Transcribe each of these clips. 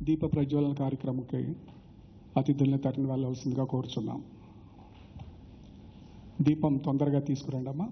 దీప ప్రజ్వలన కార్యక్రమంకి అతిథుల్ని తరలి వెళ్ళవలసిందిగా కోరుచున్నాం. దీపం తొందరగా తీసుకురండి అమ్మా.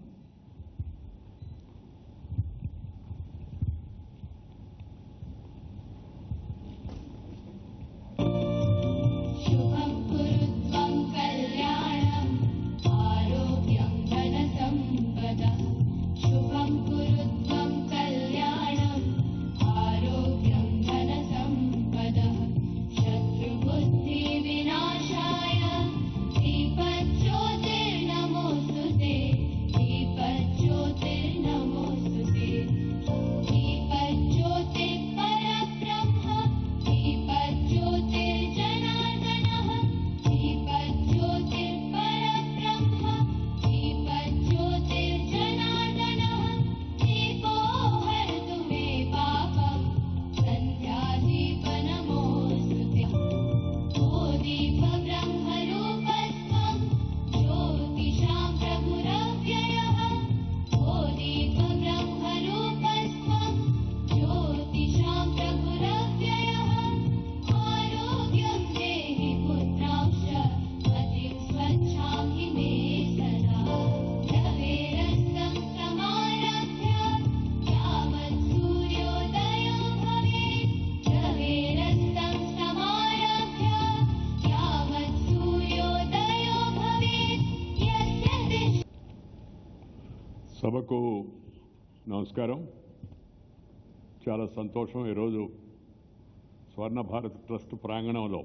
సభకు నమస్కారం. చాలా సంతోషం. ఈరోజు స్వర్ణ భారత్ ట్రస్ట్ ప్రాంగణంలో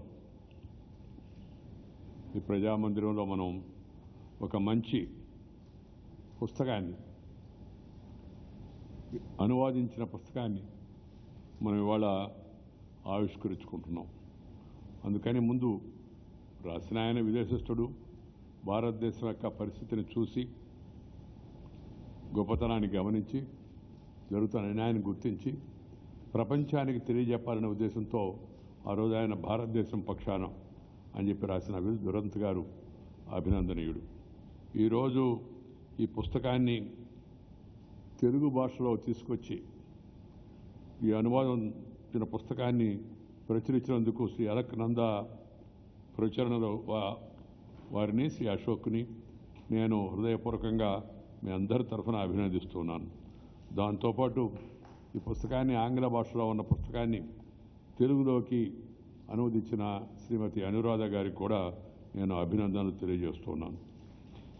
ఈ ప్రజామందిరంలో మనం ఒక మంచి పుస్తకాన్ని, అనువాదించిన పుస్తకాన్ని మనం ఇవాళ ఆవిష్కరించుకుంటున్నాం. అందుకని ముందు రాసిన ఆయన విదేశస్థుడు, భారతదేశం యొక్క పరిస్థితిని చూసి గొప్పతనాన్ని గమనించి జరుగుతున్న అన్యాయాన్ని గుర్తించి ప్రపంచానికి తెలియజెప్పాలనే ఉద్దేశంతో ఆ రోజు ఆయన భారతదేశం పక్షాన అని చెప్పి రాసిన దురంత్ గారు అభినందనీయుడు. ఈరోజు ఈ పుస్తకాన్ని తెలుగు భాషలో తీసుకొచ్చి ఈ అనువాదించిన పుస్తకాన్ని ప్రచురించినందుకు శ్రీ అలక్నంద ప్రచురణలో వారిని, శ్రీ అశోక్ని నేను హృదయపూర్వకంగా మీ అందరి తరఫున అభినందిస్తున్నాను. దాంతోపాటు ఈ పుస్తకాన్ని, ఆంగ్ల భాషలో ఉన్న పుస్తకాన్ని తెలుగులోకి అనువదించిన శ్రీమతి అనురాధ గారికి కూడా నేను అభినందనలు తెలియజేస్తున్నాను.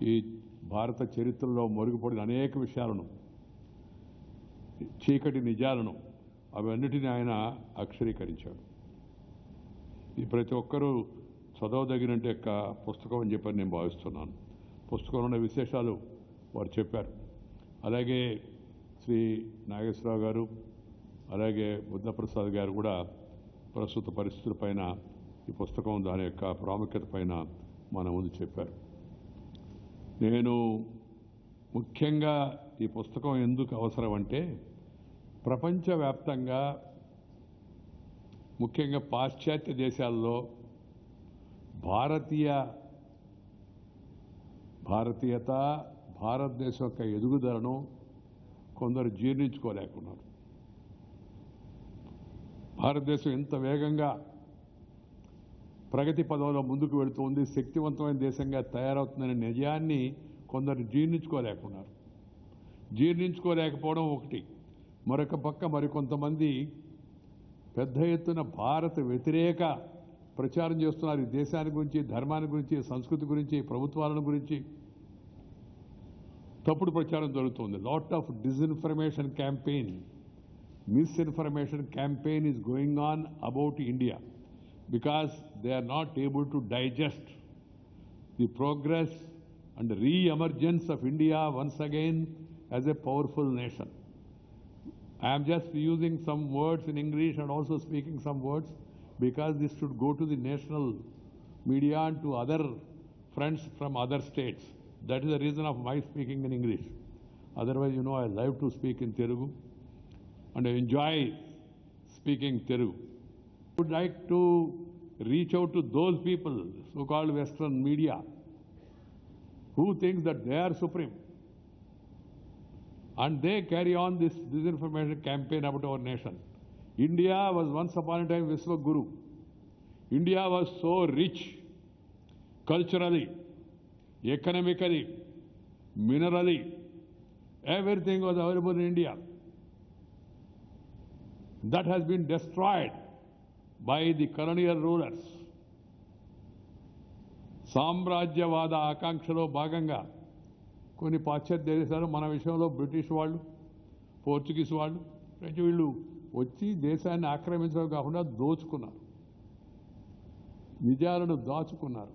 ఈ భారత చరిత్రలో మరుగుపడిన అనేక విషయాలను, చీకటి నిజాలను, అవన్నిటిని ఆయన అక్షరీకరించాడు. ఈ ప్రతి ఒక్కరూ చదవదగినంటే పుస్తకం అని చెప్పని నేను భావిస్తున్నాను. పుస్తకంలో ఉన్న విశేషాలు వారు చెప్పారు. అలాగే శ్రీ నాగేశ్వరరావు గారు, అలాగే బుద్ధప్రసాద్ గారు కూడా ప్రస్తుత పరిస్థితులపైన, ఈ పుస్తకం దాని యొక్క ప్రాముఖ్యత పైన మన ముందు చెప్పారు. నేను ముఖ్యంగా ఈ పుస్తకం ఎందుకు అవసరం అంటే, ప్రపంచవ్యాప్తంగా ముఖ్యంగా పాశ్చాత్య దేశాల్లో భారతీయత, భారతదేశం యొక్క ఎదుగుదలను కొందరు జీర్ణించుకోలేకున్నారు. భారతదేశం ఎంత వేగంగా ప్రగతి పదంలో ముందుకు వెళుతుంది, శక్తివంతమైన దేశంగా తయారవుతుందనే నిజాన్ని కొందరు జీర్ణించుకోలేకున్నారు. జీర్ణించుకోలేకపోవడం ఒకటి. మరొక పక్క మరికొంతమంది పెద్ద ఎత్తున భారత వ్యతిరేక ప్రచారం చేస్తున్నారు. ఈ దేశాన్ని గురించి, ధర్మాన్ని గురించి, సంస్కృతి గురించి, ప్రభుత్వాలను గురించి తప్పుడు ప్రచారం జరుగుతుంది. Lot of disinformation campaign, misinformation campaign is going on about India because they are not able to digest the progress and re-emergence of India once again as a powerful nation. I am just using some words in English and also speaking some words because this should go to the national media and to other friends from other states. That is the reason of my speaking in English. Otherwise, you know, I love to speak in Telugu and I enjoy speaking Telugu. I would like to reach out to those people, so-called Western media, who think that they are supreme. And they carry on this disinformation campaign about our nation. India was once upon a time Vishwaguru. India was so rich culturally, economically, minerally. Everything was available in India. That has been destroyed by the colonial rulers. సామ్రాజ్యవాద ఆకాంక్షలో భాగంగా కొన్ని పాశ్చాత్య దేశాలు మన విషయంలో British వాళ్ళు, Portuguese వాళ్ళు, French వీళ్ళు వచ్చి దేశాన్ని ఆక్రమించడం కాకుండా దోచుకున్నారు, నిజాలను దాచుకున్నారు.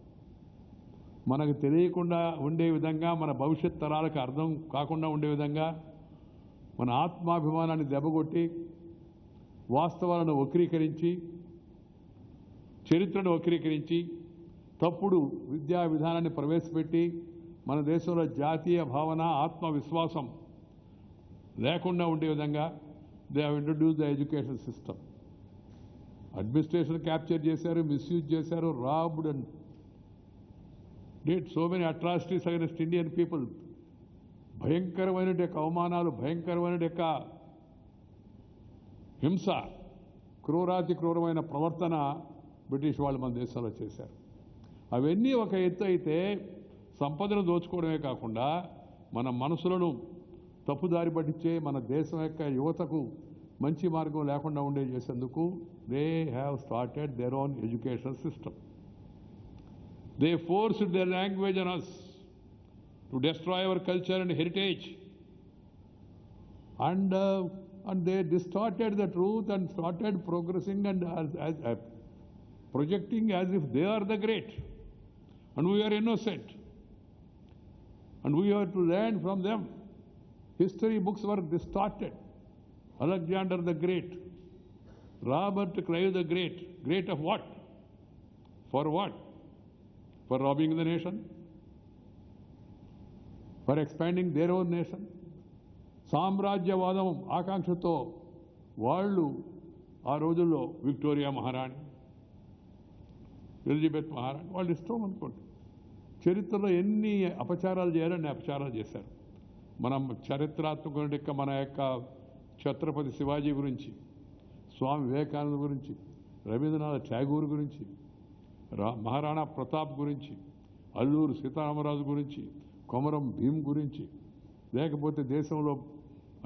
మనకు తెలియకుండా ఉండే విధంగా, మన భవిష్యత్ తరాలకు అర్థం కాకుండా ఉండే విధంగా మన ఆత్మాభిమానాన్ని దెబ్బకొట్టి, వాస్తవాలను వక్రీకరించి, చరిత్రను వక్రీకరించి, తప్పుడు విద్యా విధానాన్ని ప్రవేశపెట్టి మన దేశంలో జాతీయ భావన, ఆత్మవిశ్వాసం లేకుండా ఉండే విధంగా they have introduce the education system. Administration capture చేశారు, మిస్యూజ్ చేశారు, robbed and did so many atrocities against Indian people. భయంకరమైన అవమానాలు, భయంకరమైన హింస, క్రూరాతి క్రూరమైన ప్రవర్తన బ్రిటిష్ వాళ్ళు మన దేశంలో చేశారు. అవన్నీ ఒక ఎత్తు అయితే, సంపదను దోచుకోవడమే కాకుండా మన మనసులను తప్పుదారి పట్టించే, మన దేశం యొక్క యువతకు మంచి మార్గం లేకుండా ఉండే చేసేందుకు they have started their own education system. They forced there language on us to destroy our culture and heritage. And they distorted the truth and started progressing and projecting as if they are the great. And we are innocent. And we have to learn from them. History books were distorted. Alexander the Great, Robert Clive the Great. Great of what? For what? For robbing the nation? For expanding their own nation? సామ్రాజ్యవాదం ఆకాంక్షతో వాళ్ళు ఆ రోజుల్లో Victoria మహారాణి, Elizabeth మహారాణి వాళ్ళు ఇష్టం అనుకోండి. చరిత్రలో ఎన్ని అపచారాలు చేయాలని అపచారాలు చేశారు. మనం చరిత్రాత్మక మన యొక్క ఛత్రపతి శివాజీ గురించి, స్వామి వివేకానంద గురించి, రవీంద్రనాథ్ ఠాగూర్ గురించి, మహారాణా ప్రతాప్ గురించి, అల్లూరు సీతారామరాజు గురించి, కొమరం భీం గురించి, లేకపోతే దేశంలో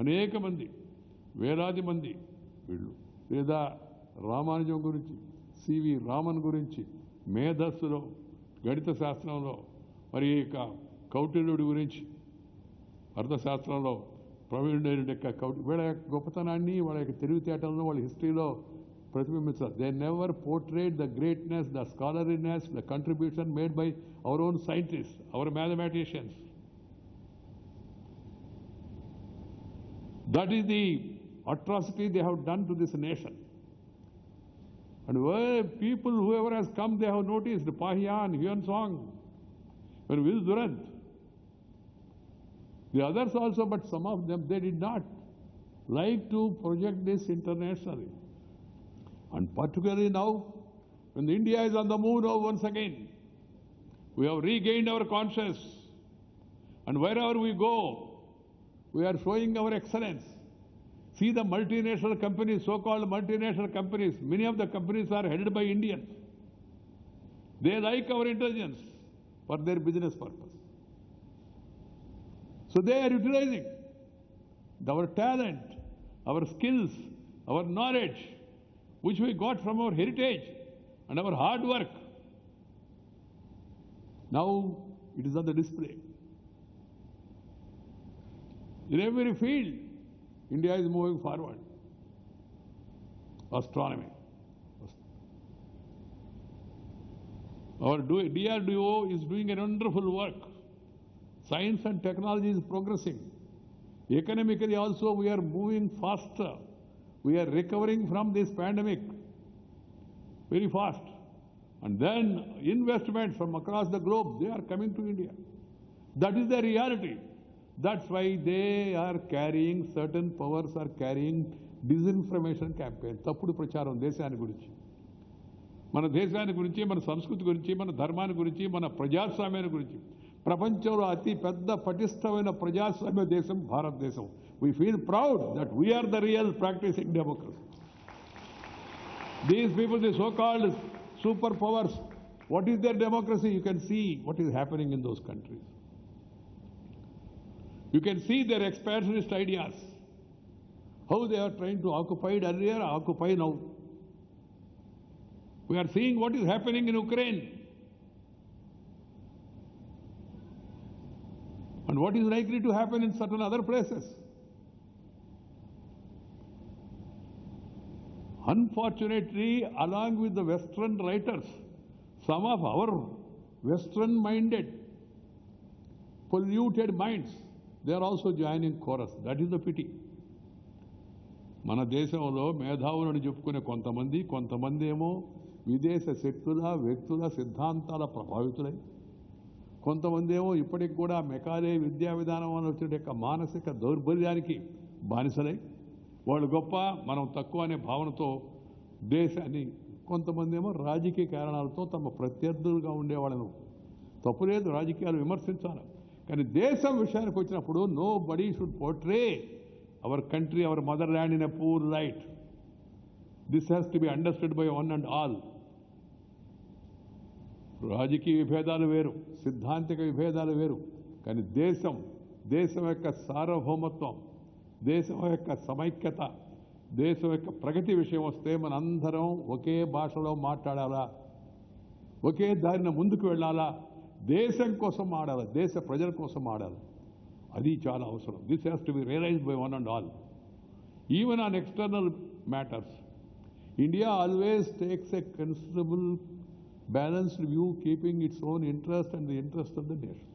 అనేక మంది, వేలాది మంది వీళ్ళు, లేదా రామానుజం గురించి, సివి రామన్ గురించి, మేధస్సులో, గణిత శాస్త్రంలో, మరి ఇక కౌటిల్యుడి గురించి, అర్థశాస్త్రంలో ప్రవీణుడైన వీళ్ళ యొక్క గొప్పతనాన్ని, వాళ్ళ యొక్క తెలివితేటలను వాళ్ళ హిస్టరీలో ప్రతిబింబిస్తారు. They never portray the greatness, the scholarliness, the contribution made by our own scientist, our mathematicians. That is the atrocity they have done to this nation. And people, whoever has come, they have noticed Pahian, Hyun Song, and Vil Durant. The others also, but some of them, they did not like to project this internationally. And particularly now, when India is on the move once again, we have regained our conscience. And wherever we go, we are showing our excellence. See the multinational companies, so-called multinational companies, many of the companies are headed by Indians. They like our intelligence for their business purpose. So they are utilizing our talent, our skills, our knowledge, which we got from our heritage and our hard work. Now it is on the display. In every field, India is moving forward. Astronomy. Our DRDO is doing a wonderful work. Science and technology is progressing. Economically also, we are moving faster. We are recovering from this pandemic very fast. And then investments from across the globe, they are coming to India. That is the reality. That's why they are carrying, certain powers are carrying disinformation campaign. తప్పుడు ప్రచారం దేశాన్ని గురించి, మన దేశాన్ని గురించి, మన సంస్కృతి గురించి, మన ధర్మాన్ని గురించి, మన ప్రజాస్వామ్యాన్ని గురించి. ప్రపంచంలో అతి పెద్ద పటిష్టమైన ప్రజాస్వామ్య దేశం భారతదేశం. We feel proud that we are the real practicing democracy. These people, the so-called superpowers, what is their democracy? You can see what is happening in those countries. You can see their expansionist ideas, how they are trying to occupy earlier, occupy now. We are seeing what is happening in Ukraine. And what is likely to happen in certain other places. Unfortunately, along with the Western writers, some of our Western-minded, polluted minds, they are also joining chorus. That is the pity. మన దేశంలో మేధావులను చెప్పుకునే కొంతమంది ఏమో విదేశ శక్తుల వ్యక్తుల సిద్ధాంతాల ప్రభావితులై, కొంతమంది ఏమో ఇప్పటికి కూడా మెకాలే విద్యా విధానం అని వచ్చే మానసిక దౌర్బల్యానికి బానిసలై, వాళ్ళు గొప్ప మనం తక్కువ అనే భావనతో దేశాన్ని, కొంతమంది ఏమో రాజకీయ కారణాలతో తమ ప్రత్యర్థులుగా ఉండేవాళ్ళను, తప్పులేదు రాజకీయాలు విమర్శించాలి, కానీ దేశం విషయానికి వచ్చినప్పుడు nobody should portray our country, our motherland in a poor light. This has to be understood by one and all. రాజకీయ విభేదాలు వేరు, సిద్ధాంతిక విభేదాలు వేరు, కానీ దేశం యొక్క సార్వభౌమత్వం, దేశం యొక్క సమైక్యత, దేశం యొక్క ప్రగతి విషయం వస్తే మనందరం ఒకే భాషలో మాట్లాడాలా, ఒకే దారిన ముందుకు వెళ్ళాలా, దేశం కోసం ఆడాలి, దేశ ప్రజల కోసం ఆడాలి. అది చాలా అవసరం. This has to be realized by one and all. Even on external matters, India always takes a considerable balanced view, keeping its own interest and the interest of the nation.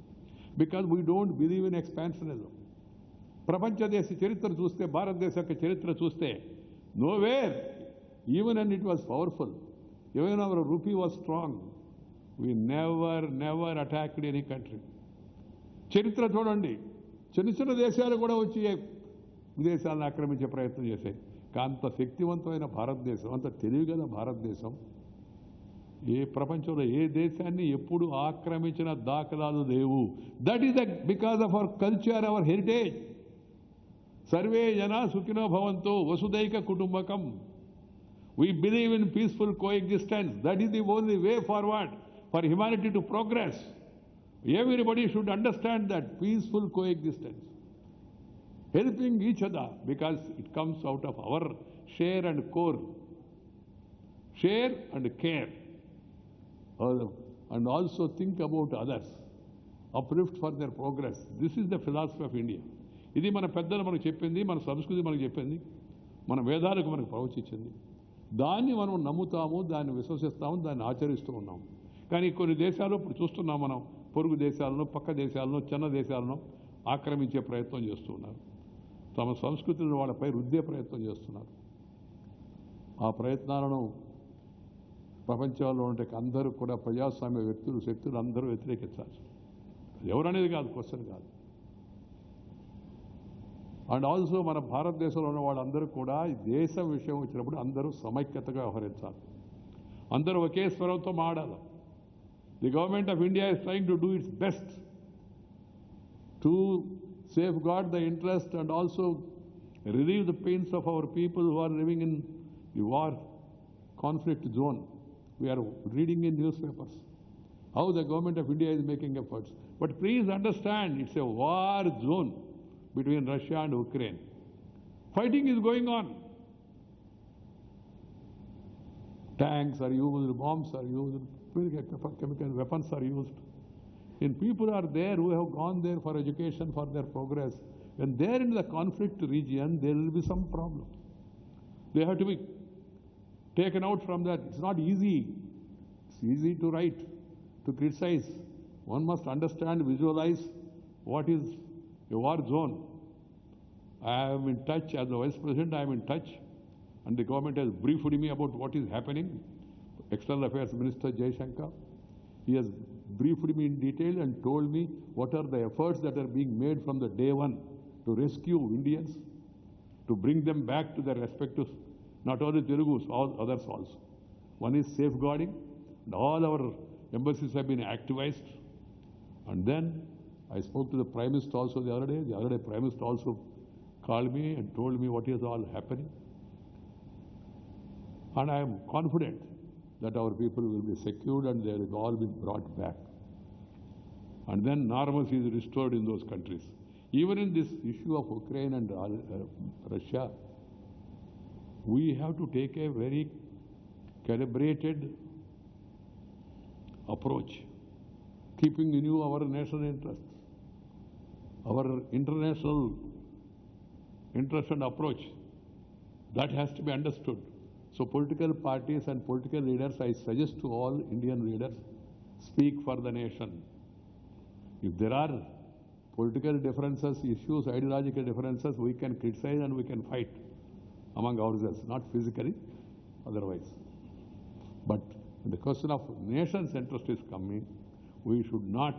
Because we don't believe in expansionism. ప్రపంచ దేశ చరిత్ర చూస్తే, భారతదేశ యొక్క చరిత్ర చూస్తే, nowhere, even when it was powerful, even our rupee was strong, we never attacked any country. చరిత్ర చూడండి, చిన్న దేశాలు కూడా వచ్చి విదేశాలను ఆక్రమించే ప్రయత్నం చేశాయి. అంత శక్తివంతమైన భారతదేశం, అంత తెలివిగల భారతదేశం ఏ ప్రపంచంలో ఏ దేశాన్ని ఎప్పుడు ఆక్రమించిన దాఖలాలు లేవు. That is because of our culture, our heritage. సర్వే జనా సుఖినో భవంతు, వసుదైక కుటుంబకం. We believe in peaceful coexistence. That is the only way forward for humanity to progress. Everybody should understand that peaceful coexistence, helping each other, because it comes out of our share and core, share and care, and also think about others, uplift for their progress. This is the philosophy of India. ఇది మన పెద్దలు మనకు చెప్పింది, మన సంస్కృతి మనకు చెప్పింది, మన వేదాలకు మనకు ప్రవచించింది. దాన్ని మనం నమ్ముతాము, దాన్ని విశ్వసిస్తాము, దాన్ని ఆచరిస్తూ ఉన్నాము. కానీ కొన్ని దేశాలు ఇప్పుడు చూస్తున్నాం మనం, పొరుగు దేశాలను, పక్క దేశాలను, చిన్న దేశాలను ఆక్రమించే ప్రయత్నం చేస్తున్నారు. తమ సంస్కృతులను వాళ్ళపై రుద్దే ప్రయత్నం చేస్తున్నారు. ఆ ప్రయత్నాలను ప్రపంచంలో ఉంటే అందరూ కూడా ప్రజాస్వామ్య వ్యక్తులు, శక్తులు అందరూ వ్యతిరేకించాలి. ఎవరనేది కాదు, క్వశ్చన్ కాదు. అండ్ ఆల్సో మన భారతదేశంలో ఉన్న వాళ్ళందరూ కూడా దేశం విషయం వచ్చినప్పుడు అందరూ సమైక్యతగా వ్యవహరించాలి, అందరూ ఒకే స్వరంతో మాట్లాడాలి. The government of India is trying to do its best to safeguard the interest and also relieve the pains of our people who are living in the war conflict zone. We are reading in newspapers how the government of India is making efforts. But please understand, it's a war zone between Russia and Ukraine. Fighting is going on. Tanks are used, bombs are used, chemical weapons are used. And people are there who have gone there for education, for their progress. When they are in the conflict region, there will be some problems. They have to be taken out from that. It's not easy. It's easy to write, to criticize. One must understand, visualize what is a war zone. I am in touch, as the Vice President, I am in touch, and the government has briefed me about what is happening. External Affairs Minister Jaishankar, he has briefed me in detail and told me what are the efforts that are being made from the day one to rescue Indians, to bring them back to their respective, not only Telugus, all others also. One is safeguarding, and all our embassies have been activized. And then I spoke to the Prime Minister also the other day. The other day Prime Minister also called me and told me what is all happening. And I am confident that our people will be secured and they will all be brought back. And then normalcy is restored in those countries. Even in this issue of Ukraine and Russia, we have to take a very calibrated approach, keeping in view our national interests, our international interest and approach. That has to be understood. So political parties and political leaders, I suggest to all Indian leaders, speak for the nation. If there are political differences, issues, ideological differences, we can criticize and we can fight among ourselves, not physically, otherwise. But when the question of nation's interest is coming, we should not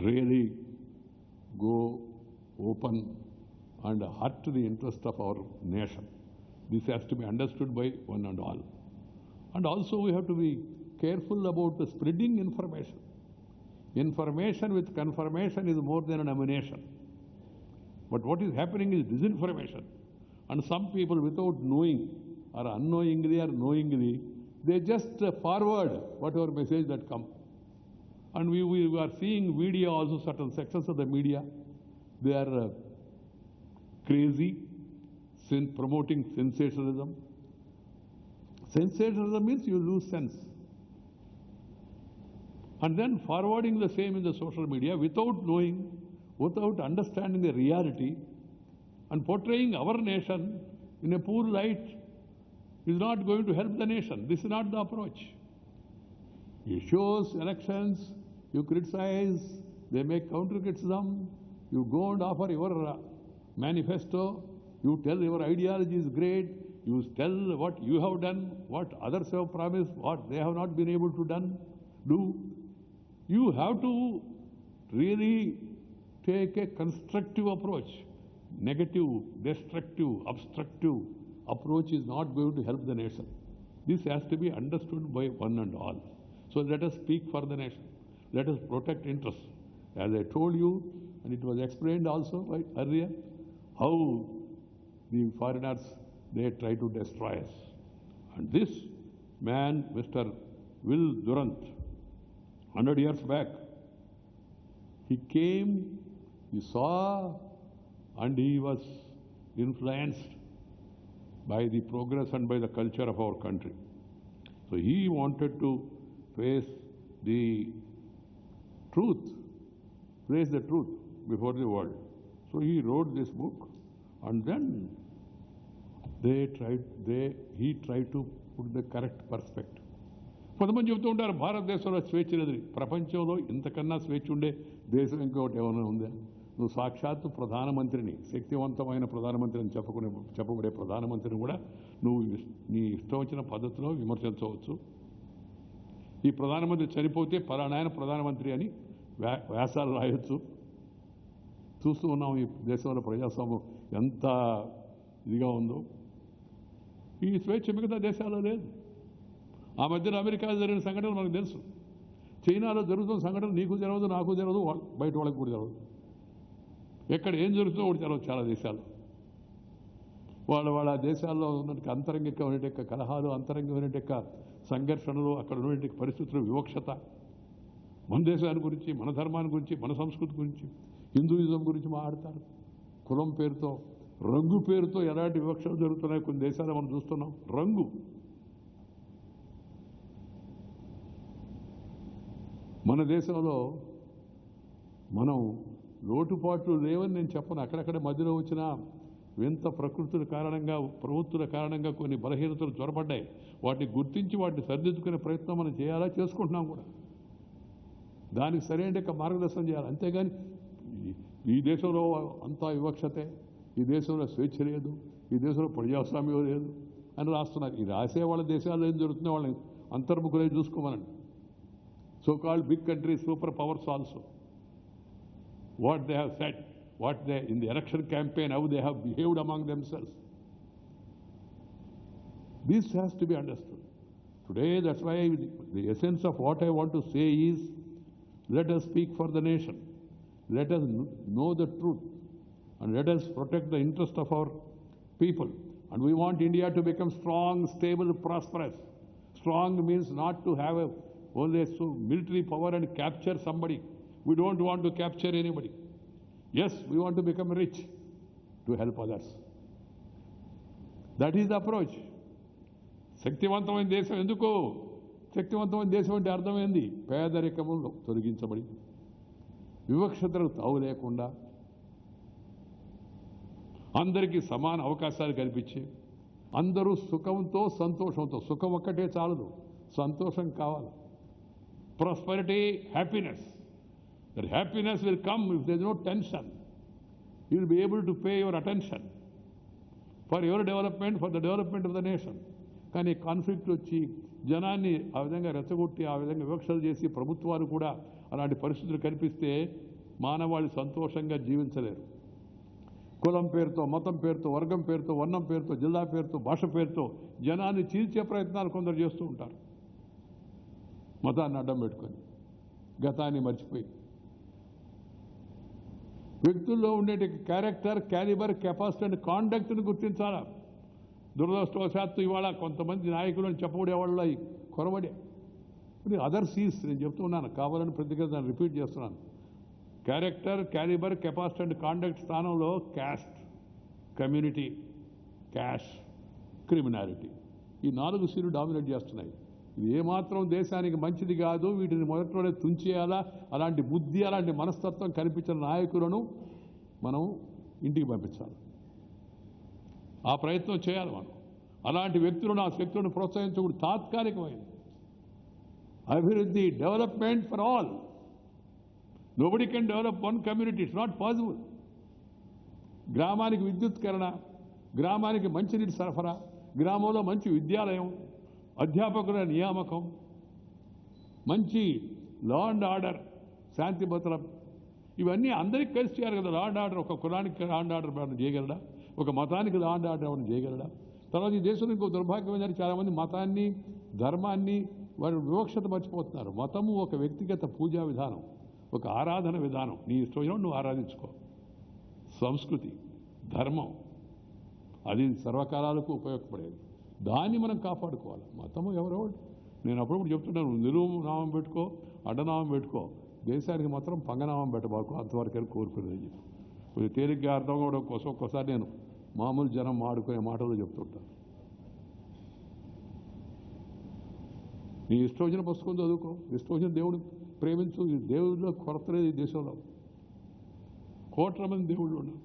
really go open and hurt the interest of our nation. This has to be understood by one and all. And also we have to be careful about the spreading information. Information with confirmation is more than an ammunition. But what is happening is disinformation. And some people, without knowing or unknowingly or knowingly, they just forward whatever message that comes. And we are seeing media also, certain sections of the media, they are crazy, promoting sensationalism. Sensationalism means you lose sense. And then forwarding the same in the social media without knowing, without understanding the reality, and portraying our nation in a poor light is not going to help the nation. This is not the approach. Issues, elections, you criticize, they make counter-criticism, you go and offer your manifesto, you tell your ideology is great, you tell what you have done, what others have promised, what they have not been able to do. You have to really take a constructive approach. Negative, destructive, obstructive approach is not going to help the nation. This has to be understood by one and all. So let us speak for the nation. Let us protect interests. As I told you, and it was explained also earlier, how the foreigners, they try to destroy us. And this man, Mr. Will Durant, 100 years back, he came, he saw, and he was influenced by the progress and by the culture of our country. So he wanted to face the truth before the world. So he wrote this book, and then he tried to put the correct perspective. కొంతమంది చెబుతూ ఉంటారు భారతదేశంలో స్వేచ్ఛ లేదు. ప్రపంచంలో ఇంతకన్నా స్వేచ్ఛ ఉండే దేశం ఇంకొకటి ఏమైనా ఉందా? నువ్వు సాక్షాత్తు ప్రధానమంత్రిని, శక్తివంతమైన ప్రధానమంత్రిని చెప్పబడే ప్రధానమంత్రిని కూడా నువ్వు నీ ఇష్టం వచ్చిన పద్ధతిలో విమర్శించవచ్చు. ఈ ప్రధానమంత్రి చనిపోతే పలానాయన ప్రధానమంత్రి అని వ్యాసాలు రాయొచ్చు. చూస్తూ ఉన్నాం ఈ దేశంలో ప్రజాస్వామ్యం ఎంత ఇదిగా ఉందో. ఈ స్వేచ్ఛ మిగతా దేశాల్లో లేదు. ఆ మధ్యన అమెరికాలో జరిగిన సంఘటనలు మనకు తెలుసు. చైనాలో జరుగుతున్న సంఘటన నీకు జరగదు, నాకు జరగదు, బయట వాళ్ళకి కూడా జరగదు. ఎక్కడ ఏం జరుగుతుందో ఒకటి జరగదు చాలా దేశాలు. వాళ్ళ దేశాల్లో ఉన్న అంతరంగికమైన కలహాలు, అంతరంగమైన సంఘర్షణలు, అక్కడ ఉన్న పరిస్థితులు, వివక్షత, మన దేశాన్ని గురించి, మన ధర్మాన్ని గురించి, మన సంస్కృతి గురించి, హిందూయిజం గురించి మాట్లాడతారు. కులం పేరుతో, రంగు పేరుతో ఎలాంటి వివక్షలు జరుగుతున్నాయి కొన్ని దేశాలు మనం చూస్తున్నాం. రంగు, మన దేశంలో మనం లోటుపాట్లు లేవని నేను చెప్పను. అక్కడక్కడ మధ్యలో వచ్చిన వింత ప్రకృతుల కారణంగా, ప్రవృత్తుల కారణంగా కొన్ని బలహీనతలు చొరబడ్డాయి. వాటిని గుర్తించి వాటిని సరిదిద్దుకునే ప్రయత్నం మనం చేయాలా, చేసుకుంటున్నాం కూడా. దానికి సరైన మార్గదర్శనం చేయాలి. అంతేగాని ఈ దేశంలో అంతా వివక్షతే, ఈ దేశంలో స్వేచ్ఛ లేదు, ఈ దేశంలో ప్రజాస్వామ్యం లేదు అని రాస్తున్నారు. ఈ రాసే వాళ్ళ దేశాల్లో ఏం జరుగుతుందో వాళ్ళని అంతర్ముఖులై చూసుకోమనండి. So-called big countries, superpowers also. What they have said, what they, in the election campaign, how they have behaved among themselves. This has to be understood. Today, that's why the essence of what I want to say is, let us speak for the nation. Let us know the truth. and let us protect the interest of our people. And we want India to become strong, stable, prosperous. Strong means not to have only a military power and capture somebody. We don't want to capture anybody. Yes, we want to become rich to help others. That is the approach. శక్తివంతమైన దేశం ఎందుకు? శక్తివంతమైన దేశం అంటే అర్థమైంది పేదరికములు తొలగించబడి వివక్షతలకు తావు లేకుండా అందరికీ సమాన అవకాశాలు కల్పించి అందరూ సుఖంతో సంతోషంతో, సుఖం ఒక్కటే చాలదు, సంతోషం కావాలి. Prosperity, happiness. That happiness will come if there is no tension. You will be able to pay your attention for your development, for the development of the nation. కానీ కాన్ఫ్లిక్ట్ వచ్చి జనాన్ని ఆ విధంగా రెచ్చగొట్టి ఆ విధంగా వివక్షలు చేసి ప్రభుత్వాలు కూడా అలాంటి పరిస్థితులు కల్పిస్తే మానవాళి సంతోషంగా జీవించలేరు. కులం పేరుతో, మతం పేరుతో, వర్గం పేరుతో, వర్ణం పేరుతో, జిల్లా పేరుతో, భాష పేరుతో జనాన్ని చీల్చే ప్రయత్నాలు కొందరు చేస్తూ ఉంటారు. మతాన్ని అడ్డం పెట్టుకొని, గతాన్ని మర్చిపోయి. వ్యక్తుల్లో ఉండే క్యారెక్టర్, క్యాలిబర్, కెపాసిటీ అండ్ కాండక్ట్ని గుర్తించాలా. దురదృష్టవశాత్తు ఇవాళ కొంతమంది నాయకులు అని చెప్పబడే వాళ్ళ కొరబడే అదర్ సీస్. నేను చెప్తున్నాను, కావాలని ప్రతిగా దాన్ని రిపీట్ చేస్తున్నాను. Character, calibre, capacity and conduct స్థానంలో క్యాస్ట్, కమ్యూనిటీ, క్యాష్, క్రిమినాలిటీ, ఈ 4 సీలు డామినేట్ చేస్తున్నాయి. ఇది ఏమాత్రం దేశానికి మంచిది కాదు. వీటిని మొదట్లోనే తుంచేయాలా. అలాంటి బుద్ధి, అలాంటి మనస్తత్వం కనిపించిన నాయకులను మనం ఇంటికి పంపించాలి. ఆ ప్రయత్నం చేయాలి మనం. అలాంటి వ్యక్తులను, ఆ వ్యక్తులను ప్రోత్సహించకూడదు. తాత్కాలికమైనది అభివృద్ధి, development for all. Nobody can develop one community, it's not possible. గ్రామానికి విద్యుత్కరణ, గ్రామానికి మంచినీటి సరఫరా, గ్రామంలో మంచి విద్యాలయం, అధ్యాపకుల నియామకం, మంచి లా అండ్ ఆర్డర్, శాంతి భద్రత, ఇవన్నీ అందరికీ కలిసి చేయాలి కదా. లా అండ్ ఆర్డర్ ఒక కులానికి లా అండ్ ఆర్డర్ ఏమైనా చేయగలడా? ఒక మతానికి లా అండ్ ఆర్డర్ ఏమైనా చేయగలడా? తర్వాత ఈ దేశంలో ఇంకో దుర్భాగ్యం ఏంటంటే చాలామంది మతాన్ని, ధర్మాన్ని వారు వివక్షత మర్చిపోతున్నారు. మతము ఒక వ్యక్తిగత పూజా విధానం, ఒక ఆరాధన విధానం. నీ ఇష్టం నువ్వు ఆరాధించుకో. సంస్కృతి, ధర్మం అది సర్వకాలాలకు ఉపయోగపడేది. దాన్ని మనం కాపాడుకోవాలి. మతము ఎవరో నేను అప్పుడప్పుడు చెప్తున్నాను, నిలువు నామం పెట్టుకో, అడ్డనామం పెట్టుకో, దేశానికి మాత్రం పంగనామం పెట్టబాకు, అంతవరకైనా కోరుకునేది. కొంచెం తేలిగ్గా అర్థం కావడం కోసం ఒక్కోసారి నేను మామూలు జనం ఆడుకునే మాటలు చెప్తుంటాను. నీ ఇష్టం వచ్చిన పుస్తకం చదువుకో, ఇష్టం వచ్చిన దేవుడు ప్రేమించు. ఈ దేవుడిలో కొరత లేదు ఈ దేశంలో. కోట్ల మంది దేవుళ్ళు ఉన్నారు.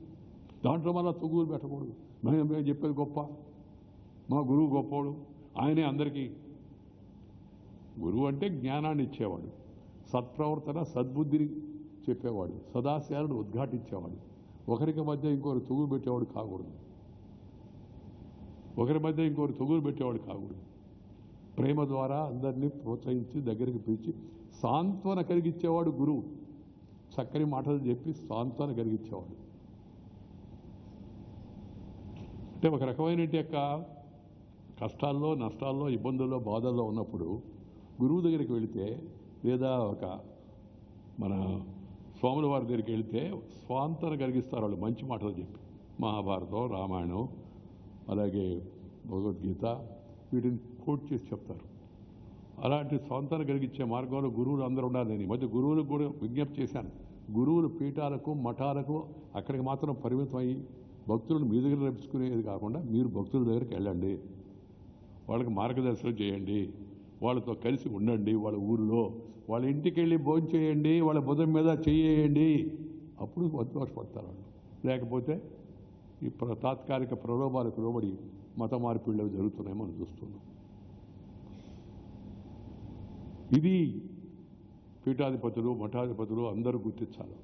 దాంట్లో మళ్ళా తుగులు పెట్టకూడదు. మేము చెప్పేది గొప్ప, మా గురువు గొప్పవాడు, ఆయనే అందరికీ. గురువు అంటే జ్ఞానాన్ని ఇచ్చేవాడు, సత్ప్రవర్తన, సద్బుద్ధిని చెప్పేవాడు, సదాశయాలను ఉద్ఘాటించేవాడు. ఒకరికి మధ్య ఇంకొకరు తుగులు పెట్టేవాడు కాకూడదు. ఒకరి మధ్య ఇంకొకరు తుగులు పెట్టేవాడు కాకూడదు. ప్రేమ ద్వారా అందరినీ ప్రోత్సహించి దగ్గరికి పిలిచి సాంత్వన కలిగించేవాడు గురువు. చక్కని మాటలు చెప్పి సాంత్వన కలిగించేవాడు. అంటే ఒక రకమైన యొక్క కష్టాల్లో, నష్టాల్లో, ఇబ్బందుల్లో, బాధల్లో ఉన్నప్పుడు గురువు దగ్గరికి వెళితే, లేదా ఒక మన స్వాముల వారి దగ్గరికి వెళితే స్వాంతన కలిగిస్తారు వాళ్ళు మంచి మాటలు చెప్పి. మహాభారతం, రామాయణం, అలాగే భగవద్గీత వీటిని కోట్ చేసి చెప్తారు. అలాంటి స్వాంతన కలిగించే మార్గంలో గురువులు అందరూ ఉండాలి. నేను ఈ మధ్య గురువులకు కూడా విజ్ఞప్తి చేశాను. గురువులు పీఠాలకు, మఠాలకు అక్కడికి మాత్రం పరిమితం అయ్యి భక్తులను మీ దగ్గర రప్పించుకునేది కాకుండా మీరు భక్తుల దగ్గరికి వెళ్ళండి, వాళ్ళకి మార్గదర్శనం చేయండి, వాళ్ళతో కలిసి ఉండండి. వాళ్ళ ఊరిలో వాళ్ళ ఇంటికి వెళ్ళి భోజనం చేయండి, వాళ్ళ బుధం మీద చేయండి. అప్పుడు సంతోషపడతారు వాళ్ళు. లేకపోతే ఈ తాత్కాలిక ప్రలోభాలకు లోబడి మత మార్పిళ్ళు జరుగుతున్నాయి మనం చూస్తున్నాం. ఇది పీఠాధిపతులు, మఠాధిపతులు అందరూ గుర్తించాలి.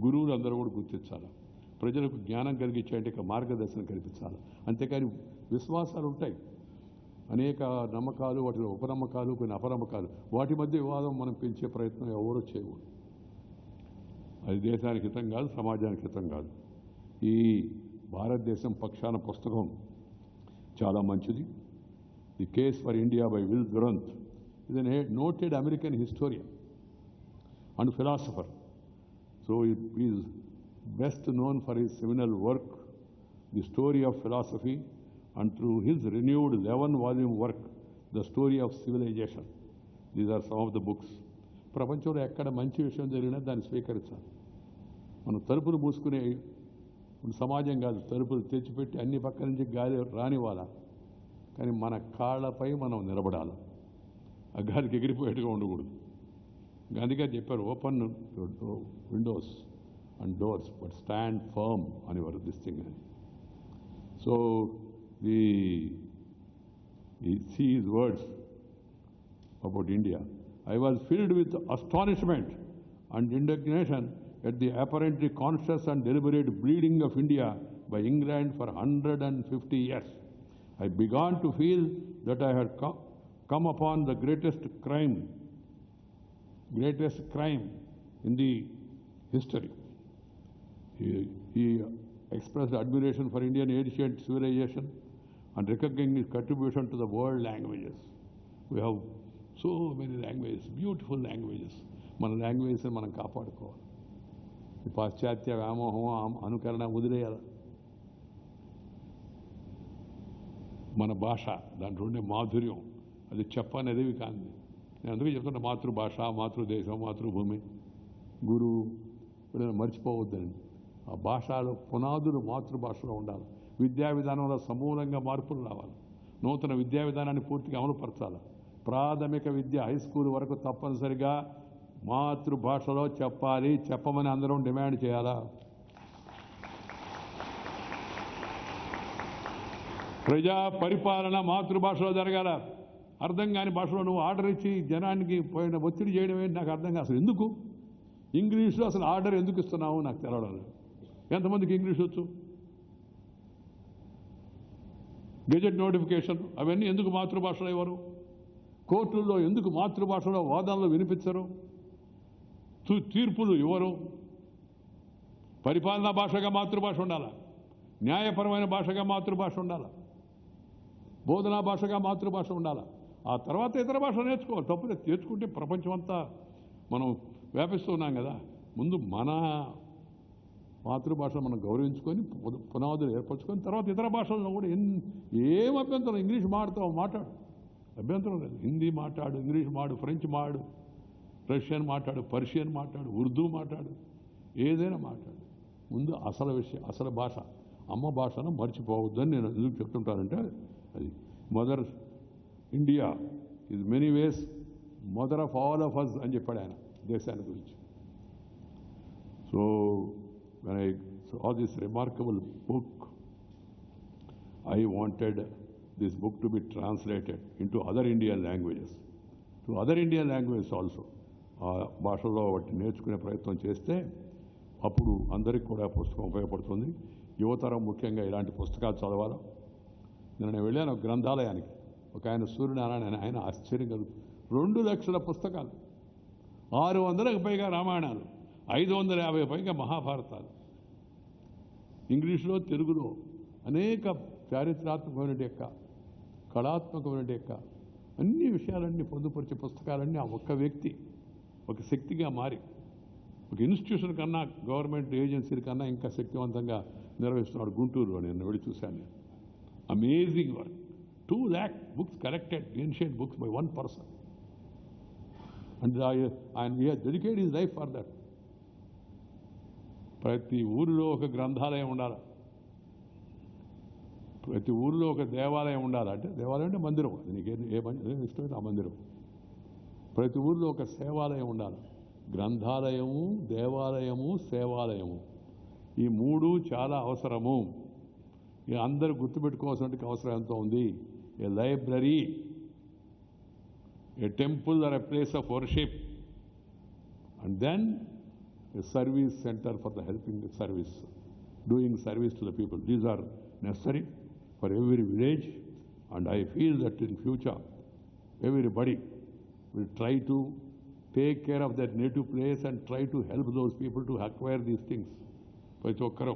గురువులు అందరూ కూడా గుర్తించాలి. ప్రజలకు జ్ఞానం కలిగించేంటే మార్గదర్శనం కల్పించాలి. అంతేకాని విశ్వాసాలు ఉంటాయి, అనేక నమ్మకాలు, వాటిలో ఉపనమ్మకాలు, కొన్ని అపనమ్మకాలు, వాటి మధ్య వివాదం మనం పెంచే ప్రయత్నం ఎవరూ చేయకూడదు. అది దేశానికి హితం కాదు, సమాజానికి హితం కాదు. ఈ భారతదేశం పక్షాన పుస్తకం చాలా మంచిది. The case for India by Will Durant is a noted American historian and philosopher. So please best known for his seminal work, The Story of Philosophy, and through his renewed 11-volume work, The Story of Civilization. These are some of the books. ప్రపంచంలో ఎక్కడ మంచి విషయం జరిగినా దాన్ని స్వీకరించాలి. మనం తలుపులు మూసుకునే సమాజం కాదు, తలుపులు తెచ్చిపెట్టి అన్ని పక్క నుంచి గాలి రానివ్వాలా, కానీ మన కాళ్ళపై మనం నిలబడాలి, ఆ గాలికి ఎగిరిపోయేట్టుగా ఉండకూడదు. గాంధీ గారు చెప్పారు, open windows and doors but stand firm అనేవారు దిస్ థింగ్ అని. So see his words about India. I was filled with astonishment and indignation at the apparently conscious and deliberate bleeding of India by England for 150 years. I began to feel that I had come upon the greatest crime in the history. He expressed admiration for Indian ancient civilization and recognized his contribution to the world languages. We have so many languages, beautiful languages. మన languages మనం కాపాడుకోవాలి. ఈ పాశ్చాత్య వ్యామోహం అనుకరణ వదిలేయాలి. మన భాష దాంట్లో ఉండే మాధుర్యం అది చెప్పనేది కాదు. నేను అందుకే చెప్తున్నా, మాతృభాష, మాతృదేశం, మాతృభూమి, గురువు ఇప్పుడు మర్చిపోవద్దని. ఆ భాషలో పునాదులు మాతృభాషలో ఉండాలి. విద్యా విధానంలో సమూలంగా మార్పులు రావాలి. నూతన విద్యా విధానాన్ని పూర్తిగా అమలుపరచాలి. ప్రాథమిక విద్య హై స్కూల్ వరకు తప్పనిసరిగా మాతృభాషలో చెప్పాలి, చెప్పమని అందరం డిమాండ్ చేయాలా. ప్రజా పరిపాలన మాతృభాషలో జరగాల. అర్థం కాని భాషలో నువ్వు ఆర్డర్ ఇచ్చి జనానికి పోయిన ఒత్తిడి చేయడం ఏంటి నాకు అర్థం కాదు. అసలు ఎందుకు ఇంగ్లీష్లో అసలు ఆర్డర్ ఎందుకు ఇస్తున్నావు నాకు తెలవడం లేదు. ఎంతమందికి ఇంగ్లీష్ వచ్చు? గెజెట్ నోటిఫికేషన్ అవన్నీ ఎందుకు మాతృభాషలో ఇవ్వరు? కోర్టుల్లో ఎందుకు మాతృభాషలో వాదనలు వినిపించరు? తీర్పులు ఇవ్వరు? పరిపాలనా భాషగా మాతృభాష ఉండాలా, న్యాయపరమైన భాషగా మాతృభాష ఉండాలా, బోధనా భాషగా మాతృభాష ఉండాలా. ఆ తర్వాత ఇతర భాష నేర్చుకోవాలి. తప్పు నేర్చుకుంటే ప్రపంచం అంతా మనం వ్యాపిస్తున్నాం కదా. ముందు మన మాతృభాష మనం గౌరవించుకొని పునాదులు ఏర్పరచుకొని తర్వాత ఇతర భాషల్లో కూడా ఏం అభ్యంతరం? ఇంగ్లీష్ మాట్లాడు, అభ్యంతరం లేదు. హిందీ మాట్లాడు, ఇంగ్లీష్ మాట్లాడు, ఫ్రెంచ్ మాట్లాడు, రష్యన్ మాట్లాడు, పర్షియన్ మాట్లాడు, ఉర్దూ మాట్లాడు, ఏదైనా మాట్లాడు. ముందు అసలు విషయం, అసలు భాష, అమ్మ భాషను మర్చిపోవద్దని నేను ఎందుకు చెప్తుంటానంటే, అది mother India is many ways mother of all of us అని చెప్పాడు ఆయన దేశాన్ని గురించి. So when I saw this remarkable book, I wanted this book to be translated into other Indian languages, also. ఆ భాషలో వాటిని నేర్చుకునే ప్రయత్నం చేస్తే అప్పుడు అందరికీ కూడా పుస్తకం ఉపయోగపడుతుంది. యువతరం ముఖ్యంగా ఇలాంటి పుస్తకాలు చదవాలి. నేను వెళ్ళాను ఒక గ్రంథాలయానికి, ఒక ఆయన సూర్యనారాయణ, ఆయన ఆశ్చర్యం కలుగుతుంది. 2 లక్షల పుస్తకాలు, 600కు పైగా రామాయణాలు, 550 పైగా మహాభారతాలు, ఇంగ్లీష్లో, తెలుగులో అనేక చారిత్రాత్మకమైన యొక్క కళాత్మకమైన యొక్క అన్ని విషయాలన్నీ పొందుపరిచే పుస్తకాలన్నీ ఆ ఒక్క వ్యక్తి ఒక శక్తిగా మారి ఒక ఇన్స్టిట్యూషన్ కన్నా గవర్నమెంట్ ఏజెన్సీల కన్నా ఇంకా శక్తివంతంగా నిర్వహిస్తున్నాడు. గుంటూరులో నేను వెళ్ళి చూశాను. నేను amazing work. 2 lakh books collected, ancient books by 1 person. And he has dedicated his life for that. ప్రతి ఊరిలో ఒక గ్రంథాలయం ఉండాలి, ప్రతి ఊరిలో ఒక దేవాలయం ఉండాలి. అంటే దేవాలయం అంటే మందిరం, నీకు ఏ ఇష్టమైతే ఆ మందిరం. ప్రతి ఊరిలో ఒక సేవాలయం ఉండాలి. గ్రంథాలయము, దేవాలయము, సేవాలయము, ఈ 3 చాలా అవసరము. అందరూ గుర్తుపెట్టుకోవాల్సిన అవసరం ఎంతో ఉంది. A library, a temple or a place of worship, and then a service center for the helping the service, doing service to the people. These are necessary for every village, and I feel that in future everybody will try to take care of their native place and try to help those people to acquire these things. ప్రతి ఒక్కరూ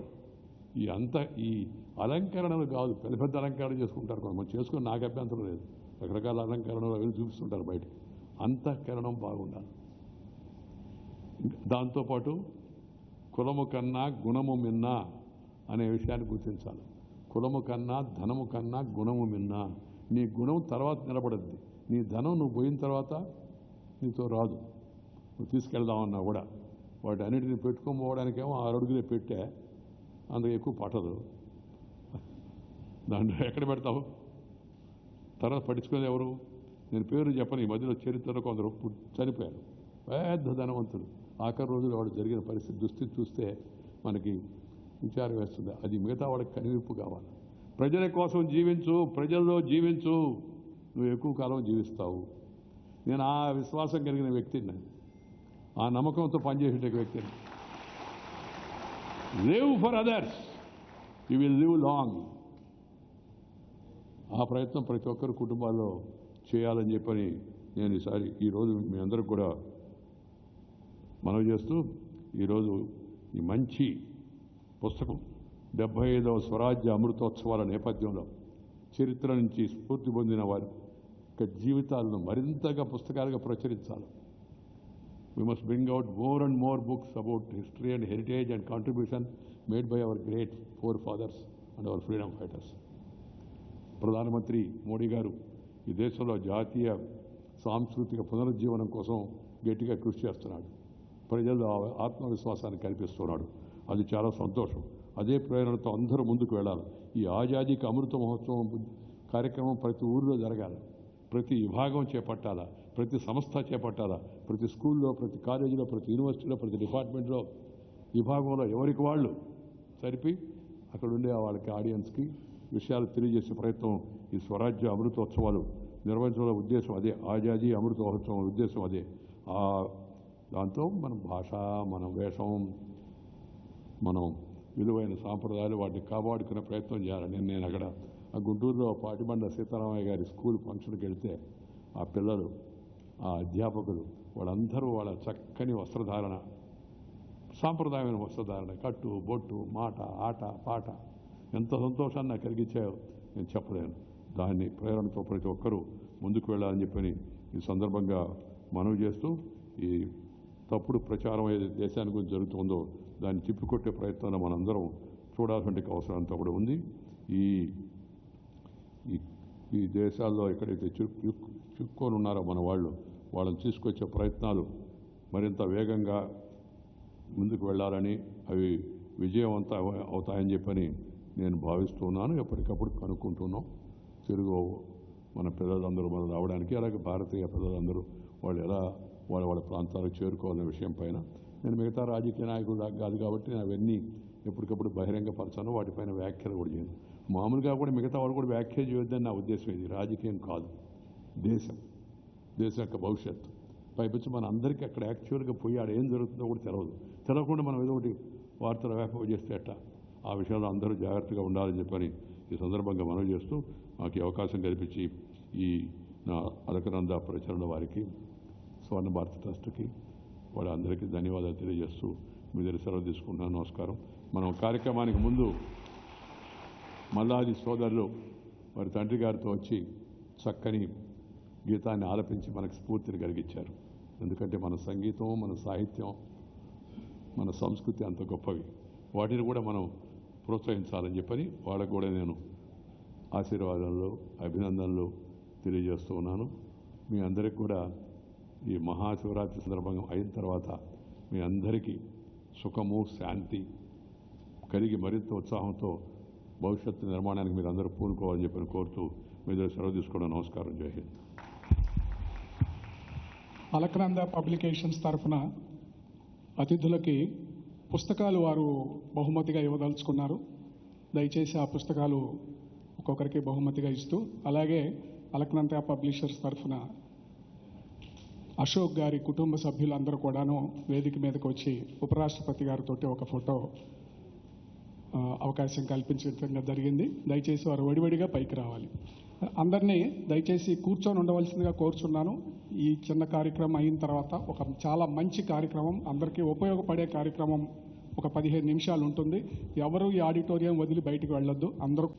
ఈ అలంకరణలు కాదు, పెద్ద పెద్ద అలంకరణ చేసుకుంటారు. మనం చేసుకుని నాకు అభ్యంతరం లేదు. రకరకాల అలంకరణలు అవి చూపిస్తుంటారు బయట. అంతఃకరణం బాగుండాలి. దాంతోపాటు కులము కన్నా గుణము మిన్న అనే విషయాన్ని గుర్తించాలి. కులము కన్నా ధనము కన్నా గుణము మిన్న. నీ గుణం తర్వాత నిలబడద్ది, నీ ధనం నువ్వు పోయిన తర్వాత నీతో రాదు. నువ్వు తీసుకెళ్దామన్నా కూడా వాటి అన్నిటిని పెట్టుకోపోవడానికేమో 6 అడుగులే పెట్టే, అందుకు ఎక్కువ పట్టదు. దాంట్లో ఎక్కడ పెడతావు? తర్వాత పట్టించుకునేది ఎవరు? నేను పేరు చెప్పను, ఈ మధ్యలో చరిత్రలో కొందరు చనిపోయారు, పెద్ద ధనవంతులు. ఆఖరి రోజులు వాడు జరిగిన పరిస్థితి దుస్థితి చూస్తే మనకి విచారం వేస్తుంది. అది మిగతా వాళ్ళకి కనివిప్పు కావాలి. ప్రజల కోసం జీవించు, ప్రజల్లో జీవించు, నువ్వు ఎక్కువ కాలం జీవిస్తావు. నేను ఆ విశ్వాసం కలిగిన వ్యక్తిని, ఆ నమ్మకంతో పనిచేసే వ్యక్తిని. Live for others, you will live long. ఆ ప్రయత్నం ప్రతి ఒక్కరు కుటుంబాల్లో చేయాలని చెప్పని నేను ఈరోజు మీ అందరికి కూడా మనవి చేస్తూ, ఈరోజు ఈ మంచి పుస్తకం 75వ స్వరాజ్య అమృతోత్సవాల నేపథ్యంలో చరిత్ర నుంచి స్ఫూర్తి పొందిన వారి యొక్క జీవితాలను మరింతగా పుస్తకాలుగా ప్రచురించాలి. We must bring out more and more books about history and heritage and contribution made by our great forefathers and our freedom fighters. ప్రధానమంత్రి మోడీ గారు ఈ దేశంలో జాతీయ సాంస్కృతిక పునరుజ్జీవనం కోసం గట్టిగా కృషి చేస్తున్నాడు. ప్రజల్లో ఆత్మవిశ్వాసాన్ని కల్పిస్తున్నాడు. అది చాలా సంతోషం. అదే ప్రేరణతో అందరూ ముందుకు వెళ్ళాలి. ఈ ఆజాదీకి అమృత మహోత్సవం కార్యక్రమం ప్రతి ఊరిలో జరగాలి, ప్రతి విభాగం చేపట్టాలా, ప్రతి సంస్థ చేపట్టాలా, ప్రతి స్కూల్లో, ప్రతి కాలేజీలో, ప్రతి యూనివర్సిటీలో, ప్రతి డిపార్ట్మెంట్లో, విభాగంలో ఎవరికి వాళ్ళు సరిపి అక్కడ ఉండే వాళ్ళకి ఆడియన్స్కి విషయాలు తెలియజేసే ప్రయత్నం ఈ స్వరాజ్య అమృతోత్సవాలు నిర్వహించడం ఉద్దేశం అదే. ఆజాదీ అమృత మహోత్సవం ఉద్దేశం అదే. దాంతో మన భాష, మన వేషం, మనం విలువైన సాంప్రదాయాలు వాటిని కాపాడుకునే ప్రయత్నం చేయాలని నేను అక్కడ ఆ గుంటూరులో పాటిబండ సీతారామయ్య గారి స్కూల్ ఫంక్షన్కి వెళ్తే ఆ పిల్లలు, ఆ అధ్యాపకులు వాళ్ళందరూ వాళ్ళ చక్కని వస్త్రధారణ, సాంప్రదాయమైన వస్త్రధారణ, కట్టు బొట్టు, మాట, ఆట పాట ఎంత సంతోషాన్ని నాకు కలిగించాయో నేను చెప్పలేను. దాన్ని ప్రేరణతో ప్రతి ఒక్కరూ ముందుకు వెళ్ళాలని చెప్పని ఈ సందర్భంగా మనవి చేస్తూ, ఈ తప్పుడు ప్రచారం ఏది దేశానికి గురించి జరుగుతుందో దాన్ని తిప్పికొట్టే ప్రయత్నాన్ని మనందరం చూడాల్సిన అవసరం అంతా కూడా ఉంది. ఈ దేశాల్లో ఎక్కడైతే చిక్కుకొని ఉన్నారో మన వాళ్ళని తీసుకొచ్చే ప్రయత్నాలు మరింత వేగంగా ముందుకు వెళ్ళాలని, అవి విజయవంతం అవుతాయని చెప్పని నేను భావిస్తున్నాను. ఎప్పటికప్పుడు కనుక్కుంటున్నాం. తెలుగు మన పిల్లలందరూ మనం రావడానికి, అలాగే భారతీయ పిల్లలందరూ వాళ్ళు ఎలా వాళ్ళ ప్రాంతాలకు చేరుకోవాలనే విషయం పైన నేను మిగతా రాజకీయ నాయకులు కాదు కాబట్టి నేను అవన్నీ ఎప్పటికప్పుడు బహిరంగపరచాను, వాటిపైన వ్యాఖ్యలు కూడా చేయను. మామూలుగా కూడా మిగతా వాళ్ళు కూడా వ్యాఖ్య చేయొద్దని నా ఉద్దేశం. ఇది రాజకీయం కాదు, దేశం యొక్క భవిష్యత్తు. పైపించి మన అందరికీ అక్కడ యాక్చువల్గా పోయి ఆడ ఏం జరుగుతుందో కూడా తెలియకుండా మనం ఏదో ఒకటి వార్తలు వ్యాపకం చేస్తే అట్ట. ఆ విషయంలో అందరూ జాగ్రత్తగా ఉండాలని చెప్పని ఈ సందర్భంగా మనవి చేస్తూ, మాకు ఈ అవకాశం కల్పించి ఈ నా అలకనంద ప్రచారణ వారికి, స్వర్ణ భారత ట్రస్ట్కి, వాళ్ళందరికీ ధన్యవాదాలు తెలియజేస్తూ మీ దగ్గర సెలవు తీసుకుంటున్నాను. నమస్కారం. మనం కార్యక్రమానికి ముందు మల్లాది సోదరులు వారి తండ్రి గారితో వచ్చి చక్కని గీతాన్ని ఆలపించి మనకు స్ఫూర్తిని కలిగించారు. ఎందుకంటే మన సంగీతం, మన సాహిత్యం, మన సంస్కృతి అంత గొప్పవి. వాటిని కూడా మనం ప్రోత్సహించాలని చెప్పని వాళ్ళకు కూడా నేను ఆశీర్వాదాలు, అభినందనలు తెలియజేస్తూ ఉన్నాను. మీ అందరికీ కూడా ఈ మహాశివరాత్రి సందర్భంగా అయిన తర్వాత మీ అందరికీ సుఖము, శాంతి కలిగి మరింత ఉత్సాహంతో భవిష్యత్తు నిర్మాణానికి మీరు అందరూ పూనుకోవాలని చెప్పని కోరుతూ మీ దగ్గర సెలవు తీసుకోవడం. నమస్కారం. జై హింద్. అలకనంద పబ్లికేషన్స్ తరఫున అతిథులకి పుస్తకాలు వారు బహుమతిగా ఇవ్వదలుచుకున్నారు. దయచేసి ఆ పుస్తకాలు ఒక్కొక్కరికి బహుమతిగా ఇస్తూ, అలాగే అలకనంద పబ్లిషర్స్ తరఫున అశోక్ గారి కుటుంబ సభ్యులందరూ కూడాను వేదిక మీదకి వచ్చి ఉపరాష్ట్రపతి గారితో ఒక ఫోటో అవకాశం కల్పించడం జరిగింది. దయచేసి వారు వడివడిగా పైకి రావాలి. అందరినీ దయచేసి కూర్చొని ఉండవలసిందిగా కోరుచున్నాను. ఈ చిన్న కార్యక్రమం అయిన తర్వాత ఒక చాలా మంచి కార్యక్రమం, అందరికీ ఉపయోగపడే కార్యక్రమం ఒక 15 నిమిషాలు ఉంటుంది. ఎవరు ఈ ఆడిటోరియం వదిలి బయటికి వెళ్ళొద్దు. అందరూ